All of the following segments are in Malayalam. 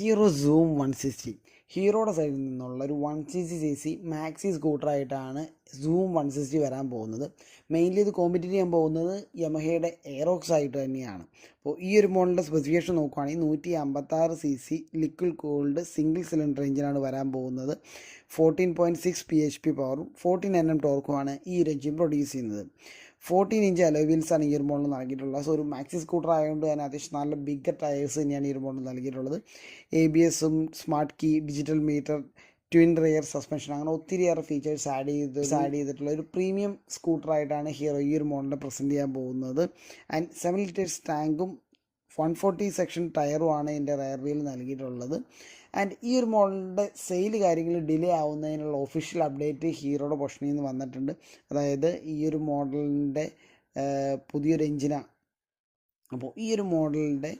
ഹീറോ സൂം 160 ഹീറോയുടെ സൈഡിൽ നിന്നുള്ള ഒരു 160cc മാക്സി സ്കൂട്ടറായിട്ടാണ് സൂം 160 വരാൻ പോകുന്നത്. മെയിൻലി ഇത് കോമ്പറ്റീറ്റ് ചെയ്യാൻ പോകുന്നത് യമഹയുടെ എയറോക്സ് ആയിട്ട് തന്നെയാണ്. അപ്പോൾ ഈ ഒരു മോഡലിൻ്റെ സ്പെസിഫിക്കേഷൻ നോക്കുകയാണെങ്കിൽ 156cc liquid cooled single cylinder എഞ്ചിനാണ് വരാൻ പോകുന്നത്. 14.6 PHP പവറും 14 Nm ടോർക്കുമാണ് ഈ ഒരു എഞ്ചിൻ പ്രൊഡ്യൂസ് ചെയ്യുന്നത്. 14 ഇഞ്ച് അലോയ് വീൽസാണ് ഈ ഒരു മോഡൽ നൽകിയിട്ടുള്ളത്. സോ ഒരു മാക്സി സ്കൂട്ടർ ആയതുകൊണ്ട് തന്നെ അത്യാവശ്യം നല്ല ബിഗ്ഗർ ടയേഴ്സ് തന്നെയാണ് ഈ ഒരു മോഡൽ നൽകിയിട്ടുള്ളത്. ABSഉം smart key, digital meter, twin rear suspension, അങ്ങനെ ഒത്തിരിയേറെ ഫീച്ചേഴ്സ് ആഡ് ചെയ്തിട്ടുള്ള ഒരു പ്രീമിയം സ്കൂട്ടറായിട്ടാണ് ഹീറോ ഈ ഒരു മോഡലിനെ പ്രസൻറ്റ് ചെയ്യാൻ പോകുന്നത്. ആൻഡ് 7 ലിറ്റേഴ്സ് ടാങ്കും 140 സെക്ഷൻ ടയറുമാണ് ഇതിൻ്റെ റയർ വീൽ നൽകിയിട്ടുള്ളത്. ആൻഡ് ഈ ഒരു മോഡലിൻ്റെ സെയിൽ കാര്യങ്ങൾ ഡിലേ ആവുന്നതിനുള്ള ഒഫീഷ്യൽ അപ്ഡേറ്റ് ഹീറോയുടെ പൊഷനിൽ നിന്ന് വന്നിട്ടുണ്ട്. അതായത് ഈ ഒരു മോഡലിൻ്റെ പുതിയൊരു എഞ്ചിനാണ്. അപ്പോൾ ഈ ഒരു മോഡലിൻ്റെ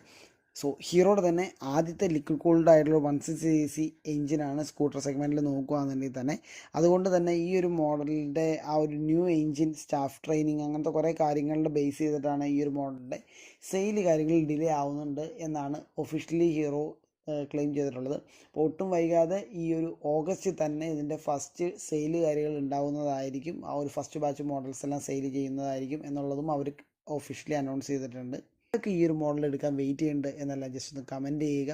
ഹീറോയുടെ തന്നെ ആദ്യത്തെ ലിക്വിഡ് കൂൾഡ് ആയിട്ടുള്ള 160cc എഞ്ചിനാണ് സ്കൂട്ടർ സെഗ്മെൻറ്റിൽ നോക്കുകയാണെന്നുണ്ടെങ്കിൽ തന്നെ. അതുകൊണ്ട് തന്നെ ഈ ഒരു മോഡലിൻ്റെ ആ ഒരു ന്യൂ എഞ്ചിൻ, സ്റ്റാഫ് ട്രെയിനിങ്, അങ്ങനത്തെ കുറേ കാര്യങ്ങളുടെ ബേസ് ചെയ്തിട്ടാണ് ഈ ഒരു മോഡലിൻ്റെ സെയിൽ കാര്യങ്ങൾ ഡിലേ ആവുന്നുണ്ട് എന്നാണ് ഒഫീഷ്യലി ഹീറോ ക്ലെയിം ചെയ്തിട്ടുള്ളത്. അപ്പോൾ ഒട്ടും വൈകാതെ ഈ ഒരു ഓഗസ്റ്റിൽ തന്നെ ഇതിൻ്റെ ഫസ്റ്റ് സെയിൽ കാര്യങ്ങൾ ഉണ്ടാവുന്നതായിരിക്കും. ആ ഒരു ഫസ്റ്റ് ബാച്ച് മോഡൽസ് എല്ലാം സെയിൽ ചെയ്യുന്നതായിരിക്കും എന്നുള്ളതും അവർ ഒഫീഷ്യലി അനൗൺസ് ചെയ്തിട്ടുണ്ട്. ഈ ഒരു മോഡൽ എടുക്കാൻ വെയിറ്റ് ചെയ്യുന്നുണ്ട് എന്നല്ല, ജസ്റ്റ് ഒന്ന് കമൻറ്റ് ചെയ്യുക.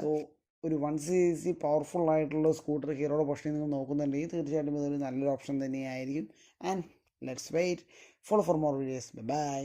ഒരു 160cc പവർഫുൾ ആയിട്ടുള്ള സ്കൂട്ടർ ഹീറോയുടെ പൊസിഷനിൽ നിങ്ങൾ നോക്കുന്നുണ്ടെങ്കിൽ തീർച്ചയായിട്ടും ഇതൊരു നല്ലൊരു ഓപ്ഷൻ തന്നെയായിരിക്കും. And let's wait for more videos. By.